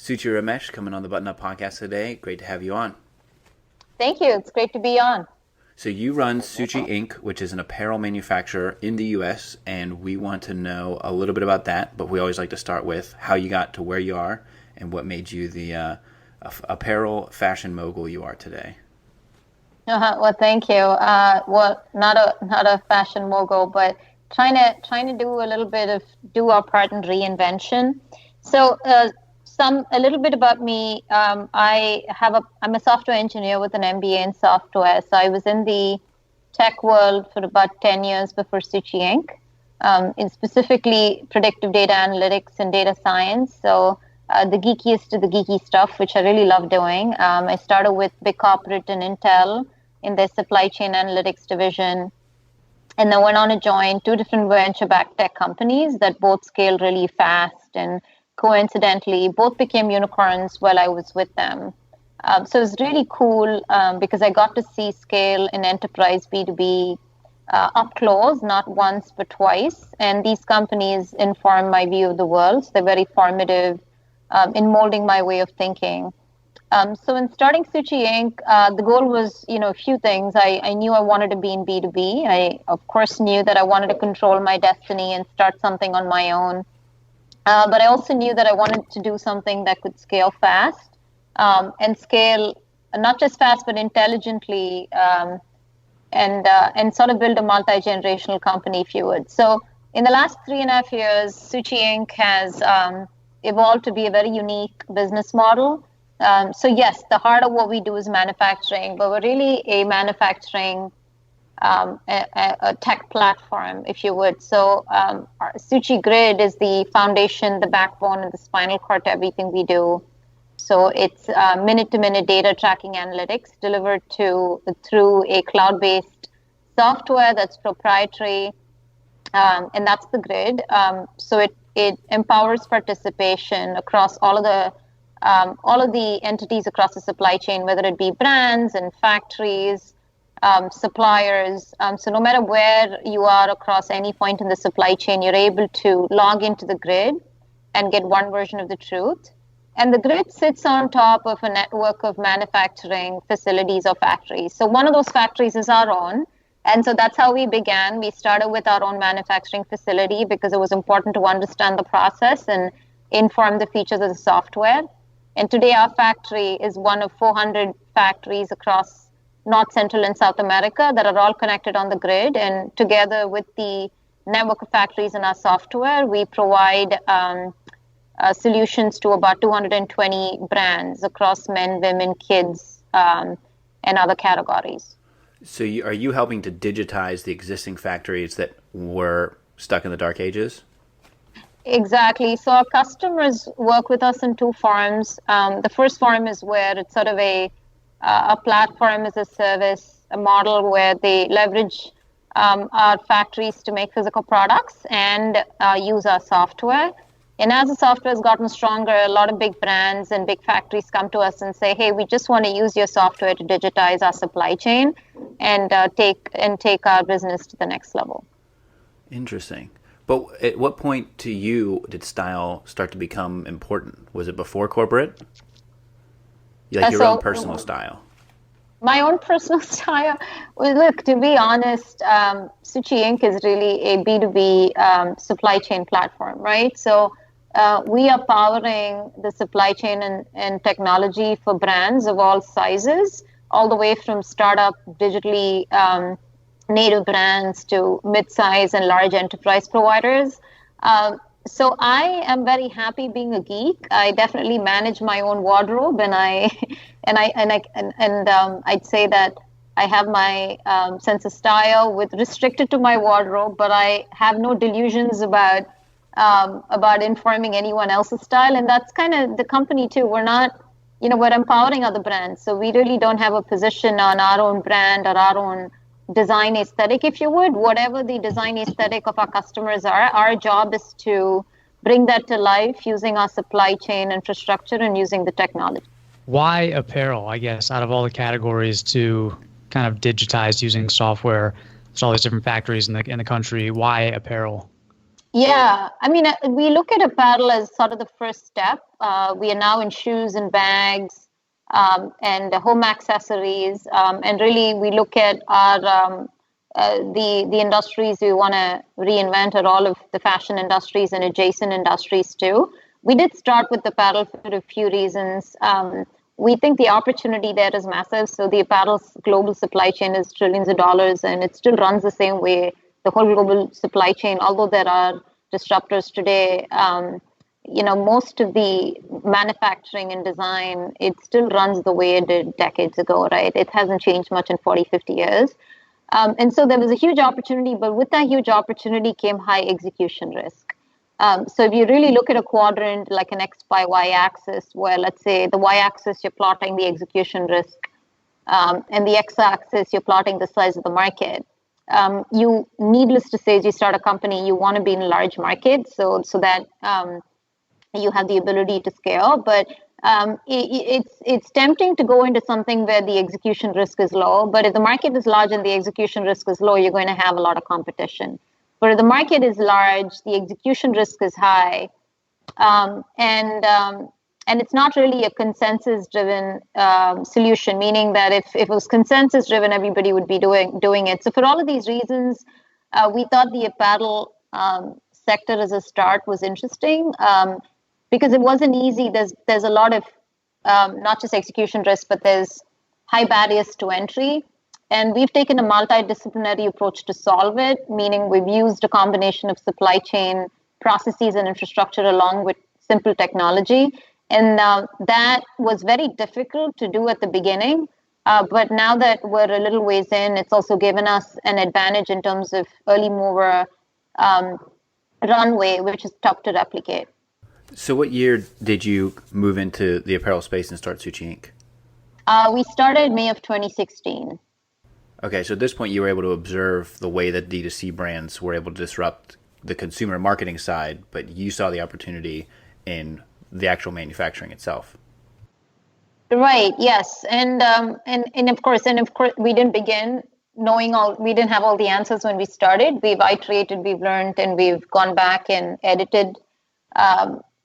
Suuchi Ramesh coming on the Button Up podcast today. Great to have you on. Thank you. It's great to be on. So you run Suuchi Inc., which is an apparel manufacturer in the U.S., and we want to know a little bit about that, but we always like to start with how you got to where you are and what made you the apparel fashion mogul you are today. Well, thank you. Well, not a fashion mogul, but trying to do a little bit of do our part in reinvention. So a little bit about me. I'm a software engineer with an MBA in software. So I was in the tech world for about 10 years before Suuchi Inc. In specifically predictive data analytics and data science. So the geekiest of the geeky stuff, which I really love doing. I started with big corporate and Intel in their supply chain analytics division, and then went on to join two different venture-backed tech companies that both scaled really fast, and coincidentally, both became unicorns while I was with them. So it was really cool because I got to see scale in enterprise B2B up close, not once but twice. And these companies inform my view of the world. So they're very formative in molding my way of thinking. So in starting Suuchi Inc., the goal was, a few things. I knew I wanted to be in B2B. I, of course, knew that I wanted to control my destiny and start something on my own. But I also knew that I wanted to do something that could scale fast and scale not just fast, but intelligently and sort of build a multi-generational company, if you would. So in the last 3.5 years, Suuchi Inc. has evolved to be a very unique business model. So yes, the heart of what we do is manufacturing, but we're really a manufacturing a tech platform, if you would. So our Suuchi Grid is the foundation, the backbone, and the spinal cord to everything we do. So it's minute-to-minute data tracking analytics delivered through a cloud-based software that's proprietary, and that's the Grid. So it empowers participation across all of the entities across the supply chain, whether it be brands and factories, suppliers. So no matter where you are across any point in the supply chain, you're able to log into the Grid and get one version of the truth. And the Grid sits on top of a network of manufacturing facilities or factories. So one of those factories is our own. And so that's how we began. We started with our own manufacturing facility because it was important to understand the process and inform the features of the software. And today our factory is one of 400 factories across North, Central, and South America that are all connected on the Grid. And together with the network of factories in our software, we provide solutions to about 220 brands across men, women, kids, and other categories. So are you helping to digitize the existing factories that were stuck in the dark ages? Exactly. So our customers work with us in two forms. The first form is where it's sort of a platform as a service, a model where they leverage our factories to make physical products and use our software. And as the software has gotten stronger, a lot of big brands and big factories come to us and say, hey, we just want to use your software to digitize our supply chain and take our business to the next level. Interesting. But at what point to you did style start to become important? Was it before corporate? Like your own personal style? My own personal style? Well, look, to be honest, Suuchi Inc. is really a B2B supply chain platform, right? So we are powering the supply chain and technology for brands of all sizes, all the way from startup digitally native brands to mid-size and large enterprise providers. So I am very happy being a geek. I definitely manage my own wardrobe, and I'd say that I have my sense of style restricted to my wardrobe, but I have no delusions about informing anyone else's style. And that's kind of the company too. We're not, we're empowering other brands. So we really don't have a position on our own brand or our own design aesthetic, if you would. Whatever the design aesthetic of our customers are, our job is to bring that to life using our supply chain infrastructure and using the technology. Why apparel, I guess, out of all the categories to kind of digitize using software? There's all these different factories in the country. Why apparel? Yeah, I mean, we look at apparel as sort of the first step. We are now in shoes and bags and home accessories, and really we look at our the industries we want to reinvent are all of the fashion industries and adjacent industries too. We did start with apparel for a few reasons. We think the opportunity there is massive. So the apparel global supply chain is trillions of dollars, and it still runs the same way. The whole global supply chain, although there are disruptors today, most of the manufacturing and design, it still runs the way it did decades ago, right? It hasn't changed much in 40, 50 years. And so there was a huge opportunity, but with that huge opportunity came high execution risk. So if you really look at a quadrant like an X by Y axis, where let's say the Y axis, you're plotting the execution risk, and the X axis, you're plotting the size of the market. Needless to say, as you start a company, you want to be in a large market so that you have the ability to scale. But it's tempting to go into something where the execution risk is low. But if the market is large and the execution risk is low, you're going to have a lot of competition. But if the market is large, the execution risk is high, and it's not really a consensus-driven solution. Meaning that if it was consensus-driven, everybody would be doing it. So for all of these reasons, we thought the apparel sector as a start was interesting. Because it wasn't easy. There's a lot of not just execution risk, but there's high barriers to entry. And we've taken a multidisciplinary approach to solve it, meaning we've used a combination of supply chain processes and infrastructure along with simple technology. And that was very difficult to do at the beginning. But now that we're a little ways in, it's also given us an advantage in terms of early mover runway, which is tough to replicate. So what year did you move into the apparel space and start Suuchi Inc.? We started May of 2016. Okay, so at this point you were able to observe the way that D2C brands were able to disrupt the consumer marketing side, but you saw the opportunity in the actual manufacturing itself. Right, yes. And of course, we didn't begin knowing we didn't have all the answers when we started. We've iterated, we've learned, and we've gone back and edited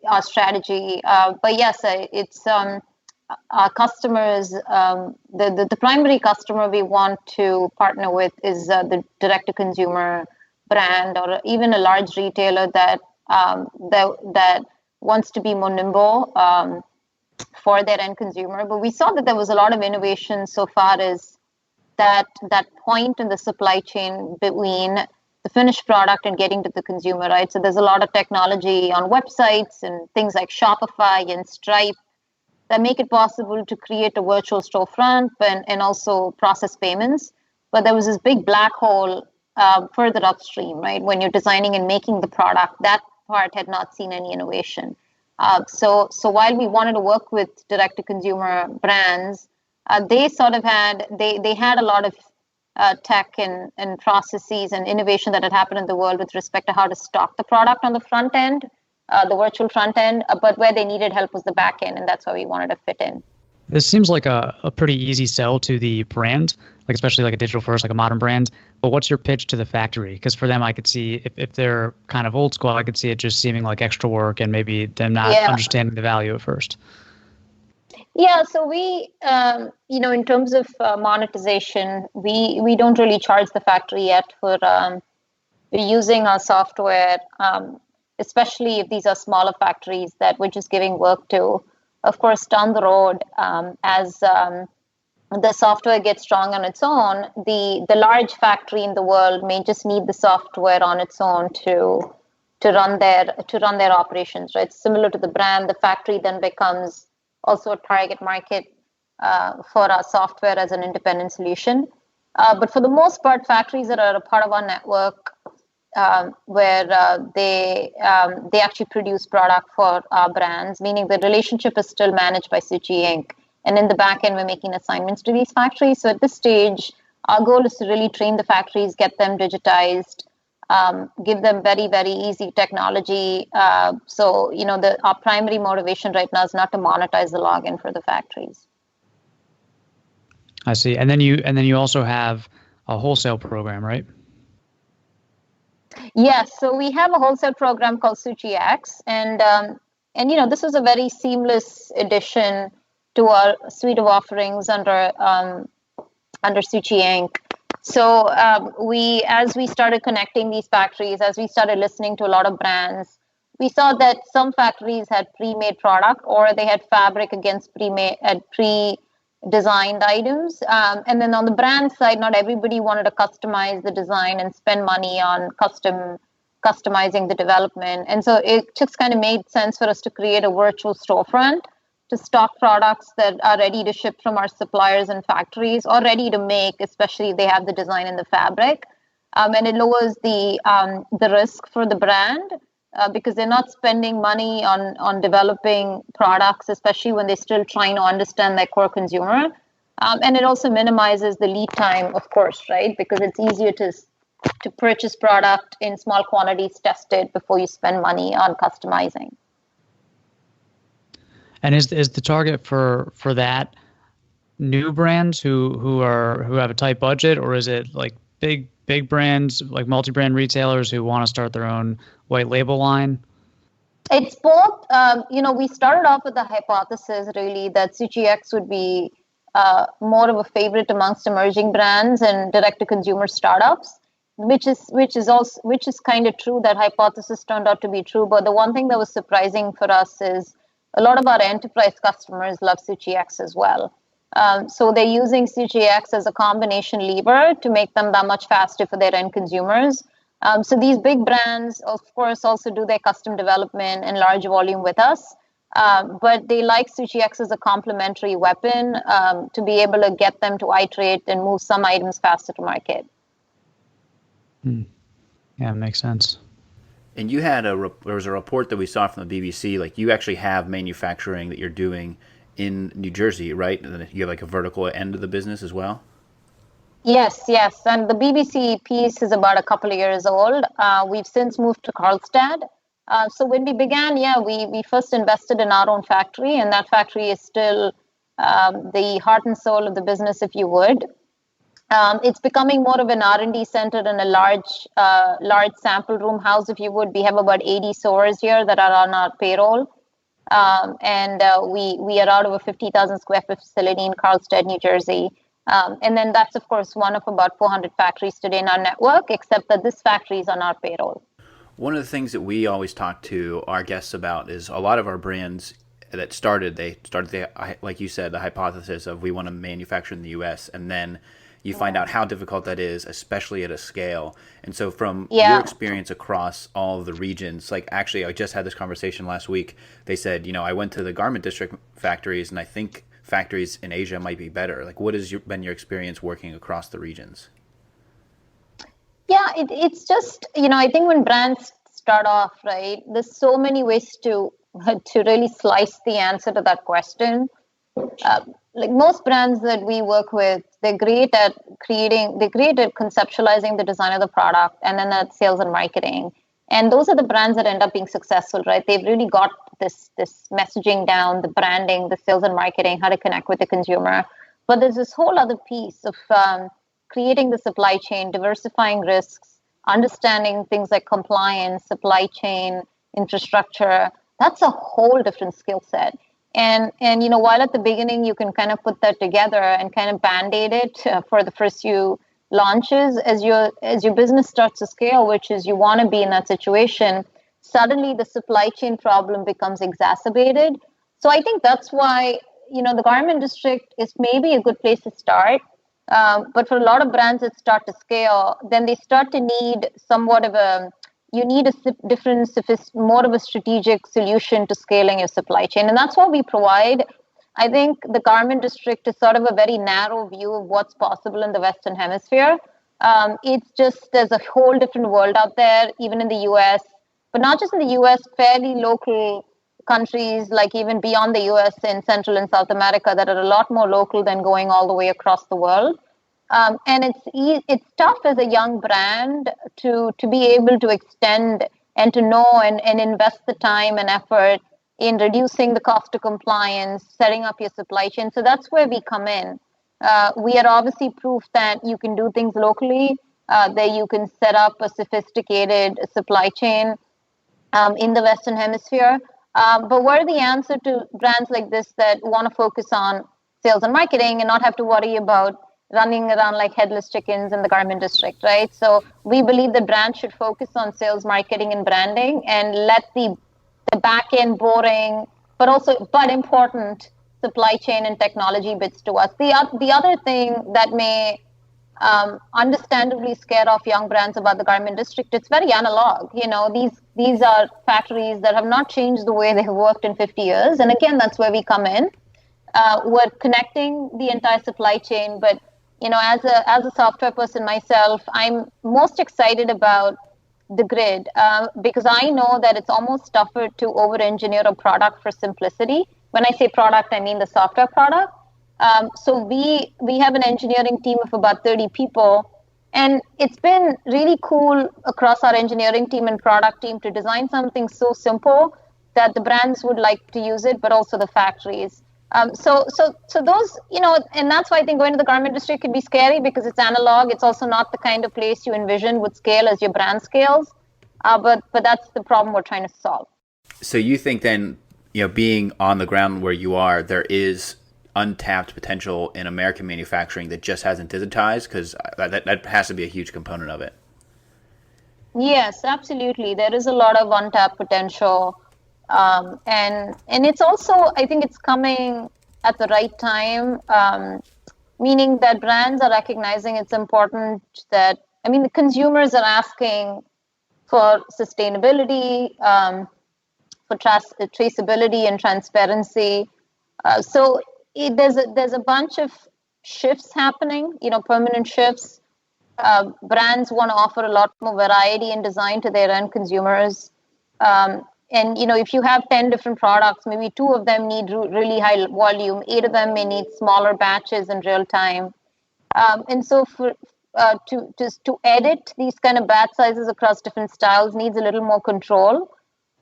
our strategy. But yes, it's our customers. The primary customer we want to partner with is the direct-to-consumer brand, or even a large retailer that wants to be more nimble for their end consumer. But we saw that there was a lot of innovation so far as that point in the supply chain between the finished product and getting to the consumer, right? So there's a lot of technology on websites and things like Shopify and Stripe that make it possible to create a virtual storefront and also process payments. But there was this big black hole further upstream, right? When you're designing and making the product, that part had not seen any innovation. So while we wanted to work with direct-to-consumer brands, they sort of had a lot of tech and processes and innovation that had happened in the world with respect to how to stock the product on the front end, the virtual front end, but where they needed help was the back end, and that's why we wanted to fit in. This seems like a pretty easy sell to the brand, like especially like a digital first, like a modern brand. But what's your pitch to the factory? Because for them, I could see if they're kind of old school, I could see it just seeming like extra work and maybe them not understanding the value at first. Yeah, so we, in terms of monetization, we don't really charge the factory yet for using our software, especially if these are smaller factories that we're just giving work to. Of course, down the road, as the software gets strong on its own, the large factory in the world may just need the software on its own to run their operations. Right, similar to the brand, the factory then becomes also a target market for our software as an independent solution. But for the most part, factories that are a part of our network, where they actually produce product for our brands, meaning the relationship is still managed by Suuchi Inc. And in the back end, we're making assignments to these factories. So at this stage, our goal is to really train the factories, get them digitized, give them very, very easy technology. So our primary motivation right now is not to monetize the login for the factories. I see. And then you also have a wholesale program, right? Yes, so we have a wholesale program called Suuchi X, and this was a very seamless addition to our suite of offerings under Suuchi Inc. So as we started connecting these factories, as we started listening to a lot of brands, we saw that some factories had pre-made product or they had fabric against pre-designed items. And then on the brand side, not everybody wanted to customize the design and spend money on customizing the development. And so it just kind of made sense for us to create a virtual storefront to stock products that are ready to ship from our suppliers and factories or ready to make, especially if they have the design and the fabric. And it lowers the risk for the brand because they're not spending money on developing products, especially when they're still trying to understand their core consumer. And it also minimizes the lead time, of course, right? Because it's easier to purchase product in small quantities, test it before you spend money on customizing. And is the target for that new brands who have a tight budget, or is it like big brands like multi-brand retailers who want to start their own white label line? It's both. We started off with the hypothesis really that Suuchi X would be more of a favorite amongst emerging brands and direct-to-consumer startups, which is kind of true. That hypothesis turned out to be true. But the one thing that was surprising for us is a lot of our enterprise customers love Suuchi X as well. So they're using Suuchi X as a combination lever to make them that much faster for their end consumers. So these big brands, of course, also do their custom development in large volume with us. But they like Suuchi X as a complementary weapon to be able to get them to iterate and move some items faster to market. Yeah, makes sense. And you had there was a report that we saw from the BBC. Like you actually have manufacturing that you're doing in New Jersey, right? And then you have like a vertical end of the business as well. Yes. And the BBC piece is about a couple of years old. We've since moved to Carlsbad. So when we began, we first invested in our own factory, and that factory is still the heart and soul of the business, if you would. It's becoming more of an R&D center and a large sample room house, if you would. We have about 80 stores here that are on our payroll. And we are out of a 50,000 square foot facility in Carlsbad, New Jersey. And then that's, of course, one of about 400 factories today in our network, except that this factory is on our payroll. One of the things that we always talk to our guests about is a lot of our brands that started like you said, the hypothesis of we want to manufacture in the U.S. and then you find out how difficult that is, especially at a scale. And so from your experience across all of the regions, like actually I just had this conversation last week. They said, I went to the garment district factories and I think factories in Asia might be better. Like what has been your experience working across the regions? Yeah, it's just, I think when brands start off, right, there's so many ways to really slice the answer to that question. Like most brands that we work with, they're great at conceptualizing the design of the product and then at sales and marketing. And those are the brands that end up being successful, right? They've really got this messaging down, the branding, the sales and marketing, how to connect with the consumer. But there's this whole other piece of creating the supply chain, diversifying risks, understanding things like compliance, supply chain, infrastructure. That's a whole different skill set. And while at the beginning you can kind of put that together and kind of band-aid it for the first few launches, as your business starts to scale, which is you want to be in that situation, suddenly the supply chain problem becomes exacerbated. So I think that's why the garment district is maybe a good place to start. But for a lot of brands that start to scale, then they start to need somewhat of more of a strategic solution to scaling your supply chain. And that's what we provide. I think the garment district is sort of a very narrow view of what's possible in the Western Hemisphere. It's just, there's a whole different world out there, even in the US, but not just in the US, fairly local countries, like even beyond the US in Central and South America that are a lot more local than going all the way across the world. And it's tough as a young brand to be able to extend and to know and invest the time and effort in reducing the cost of compliance, setting up your supply chain. So that's where we come in. We are obviously proof that you can do things locally. that you can set up a sophisticated supply chain in the Western Hemisphere. But what are the answer to brands like this that want to focus on sales and marketing and not have to worry about running around like headless chickens in the garment district, right? So we believe that brands should focus on sales, marketing, and branding, and let the back end boring, but important supply chain and technology bits to us. The other thing that may understandably scare off young brands about the garment district, it's very analog. These are factories that have not changed the way they have worked in 50 years. And again, that's where we come in. We're connecting the entire supply chain, but as a software person myself, I'm most excited about the grid because I know that it's almost tougher to over-engineer a product for simplicity. When I say product, I mean the software product. So we have an engineering team of about 30 people, and it's been really cool across our engineering team and product team to design something so simple that the brands would like to use it, but also the factories. So those, and that's why I think going to the garment district could be scary because it's analog. It's also not the kind of place you envision would scale as your brand scales. But that's the problem we're trying to solve. So you think then, being on the ground where you are, there is untapped potential in American manufacturing that just hasn't digitized, because that has to be a huge component of it. Yes, absolutely. There is a lot of untapped potential. And it's also, I think it's coming at the right time, meaning that brands are recognizing it's important that, the consumers are asking for sustainability, for traceability and transparency. So there's a bunch of shifts happening, permanent shifts. Brands want to offer a lot more variety in design to their end consumers. And, if you have 10 different products, maybe 2 of them need really high volume, 8 of them may need smaller batches in real time. And so to edit these kind of batch sizes across different styles needs a little more control.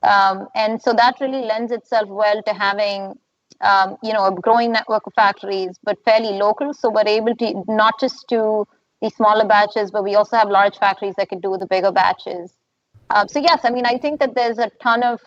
And so that really lends itself well to having, a growing network of factories, but fairly local. So we're able to not just do these smaller batches, but we also have large factories that can do the bigger batches. So yes, I think that there's a ton of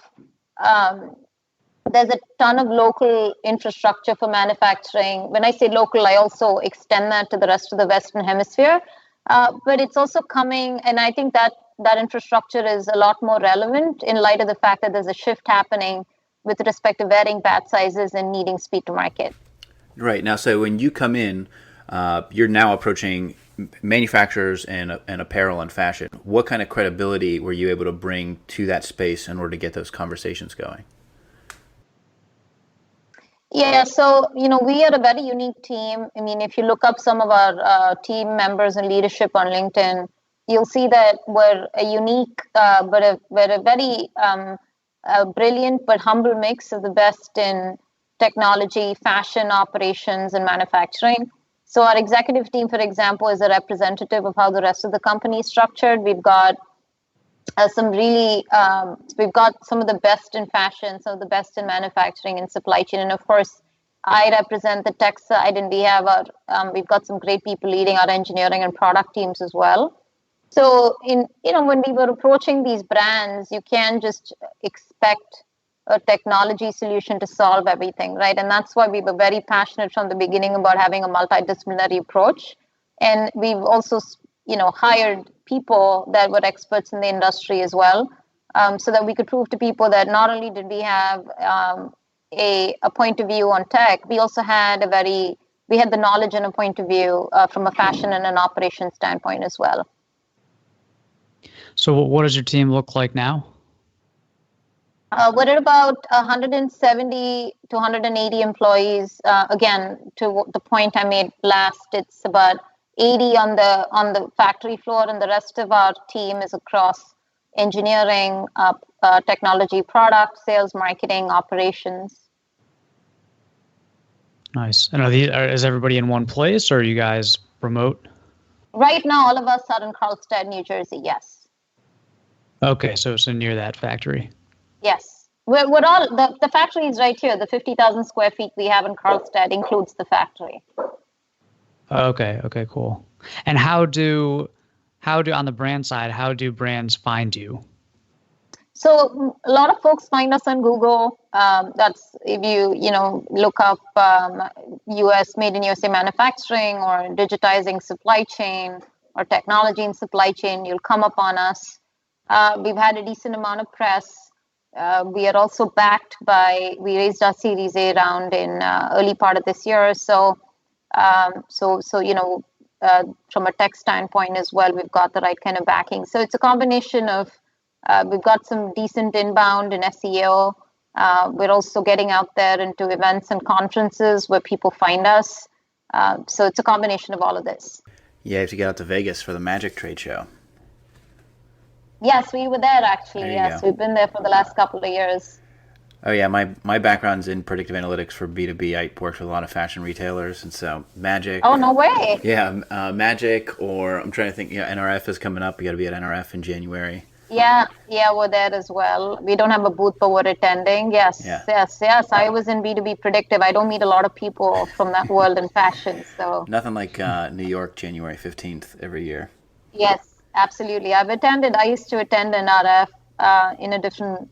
local infrastructure for manufacturing. When I say local, I also extend that to the rest of the Western Hemisphere. But it's also coming, and I think that infrastructure is a lot more relevant in light of the fact that there's a shift happening with respect to varying batch sizes and needing speed to market. Right. Now, so when you come in, you're now approaching manufacturers and apparel and fashion. What kind of credibility were you able to bring to that space in order to get those conversations going? Yeah, so, we are a very unique team. If you look up some of our team members and leadership on LinkedIn, you'll see that we're a unique, we're a very brilliant but humble mix of the best in technology, fashion, operations, and manufacturing. So our executive team, for example, is a representative of how the rest of the company is structured. We've got we've got some of the best in fashion, some of the best in manufacturing and supply chain. And of course, I represent the tech side, and we've got some great people leading our engineering and product teams as well. So when we were approaching these brands, you can't just expect a technology solution to solve everything, right? And that's why we were very passionate from the beginning about having a multidisciplinary approach. And we've also, hired people that were experts in the industry as well, so that we could prove to people that not only did we have a point of view on tech, we also had we had the knowledge and a point of view from a fashion and an operations standpoint as well. So what does your team look like now? We're at about 170 to 180 employees. Again, to the point I made last, it's about 80 on the factory floor, and the rest of our team is across engineering, technology, product, sales, marketing, operations. Nice. And is everybody in one place, or are you guys remote? Right now, all of us are in Carlstadt, New Jersey. Yes. Okay, so near that factory. Yes, we're all the factory is right here. The 50,000 square feet we have in Carlstadt includes the factory. Okay, cool. And how do on the brand side, how do brands find you? So a lot of folks find us on Google. That's if you look up U.S. made in USA manufacturing or digitizing supply chain or technology in supply chain, you'll come up on us. We've had a decent amount of press. We are also backed by. We raised our Series A round in early part of this year. So from a tech standpoint as well, we've got the right kind of backing. So it's a combination of. We've got some decent inbound in SEO. We're also getting out there into events and conferences where people find us. So it's a combination of all of this. Yeah, you have to get out to Vegas for the Magic Trade Show. Yes, we were there actually. There We've been there for the last couple of years. Oh yeah, my background's in predictive analytics for B2B. I worked with a lot of fashion retailers, and so Magic. Oh, no way. Yeah, Magic, or I'm trying to think. Yeah, NRF is coming up. You got to be at NRF in January. Yeah, we're there as well. We don't have a booth, but we're attending. Yes. I was in B2B predictive. I don't meet a lot of people from that world in fashion. So nothing like New York, January 15th every year. Yes, absolutely. I used to attend an RF in a different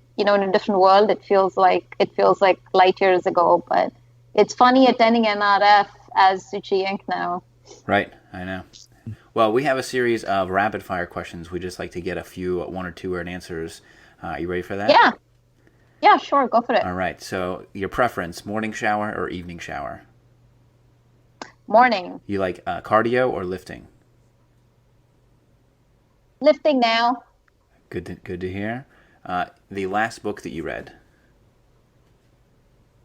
world. It feels like light years ago, but it's funny attending an RF as Suuchi Inc. now. Right, I know. Well, we have a series of rapid fire questions. We just like to get a few 1 or 2 word answers. Are you ready for that? Yeah. Yeah, sure. Go for it. All right. So your preference, morning shower or evening shower? Morning. You like cardio or lifting? Lifting now. Good to hear. The last book that you read?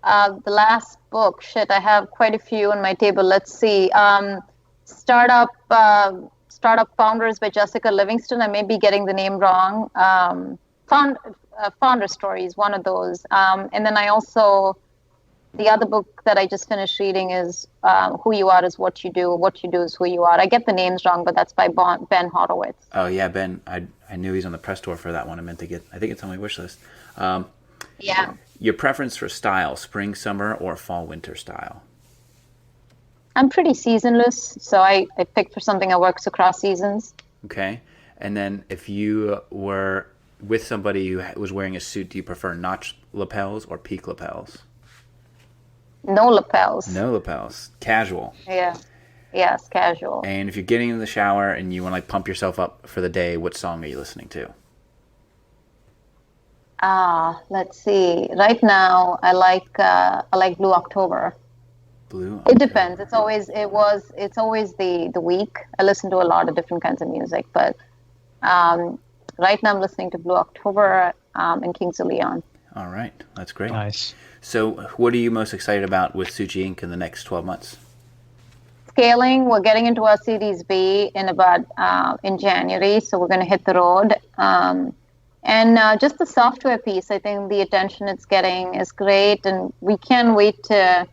The last book. Shit, I have quite a few on my table. Let's see. Startup Founders by Jessica Livingston. I may be getting the name wrong. Founder Stories, one of those. And then I also, the other book that I just finished reading is Who You Are Is What You Do. What You Do Is Who You Are. I get the names wrong, but that's by Ben Horowitz. Oh yeah, Ben. I knew he's on the press tour for that one. I think it's on my wish list. Yeah. Your preference for style, spring, summer, or fall, winter style? I'm pretty seasonless, so I pick for something that works across seasons. Okay. And then if you were with somebody who was wearing a suit, do you prefer notch lapels or peak lapels? No lapels. No lapels. Casual. Yeah. Yes, casual. And if you're getting in the shower and you want to pump yourself up for the day, what song are you listening to? Let's see. Right now, I like Blue October. It depends. It's always the week. I listen to a lot of different kinds of music, but right now I'm listening to Blue October and Kings of Leon. All right, that's great. Nice. So, what are you most excited about with Suuchi Inc. in the next 12 months? Scaling. We're getting into our Series B in January, so we're going to hit the road. And just the software piece, I think the attention it's getting is great, and we can't wait to.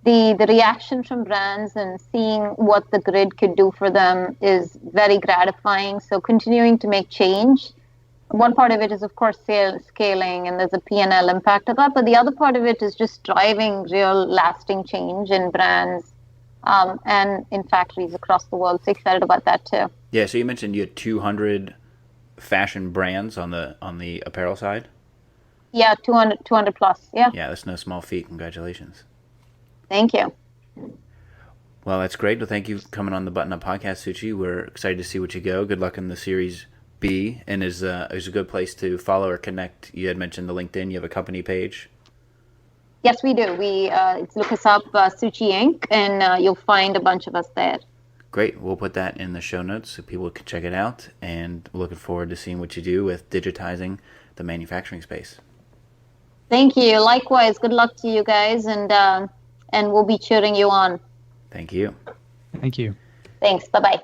The reaction from brands and seeing what the grid could do for them is very gratifying. So continuing to make change. One part of it is, of course, scaling, and there's a P&L impact of that. But the other part of it is just driving real lasting change in brands and in factories across the world. So excited about that too. Yeah, so you mentioned you had 200 fashion brands on the apparel side? Yeah, 200 plus, yeah. Yeah, that's no small feat. Congratulations. Thank you. Well, that's great. Well, thank you for coming on the Button Up Podcast, Suuchi. We're excited to see what you go. Good luck in the Series B, and is a good place to follow or connect. You had mentioned the LinkedIn. You have a company page. Yes, we do. Look us up, Suuchi Inc., and you'll find a bunch of us there. Great. We'll put that in the show notes so people can check it out, and we're looking forward to seeing what you do with digitizing the manufacturing space. Thank you. Likewise. Good luck to you guys, and we'll be cheering you on. Thank you. Thank you. Thanks. Bye-bye.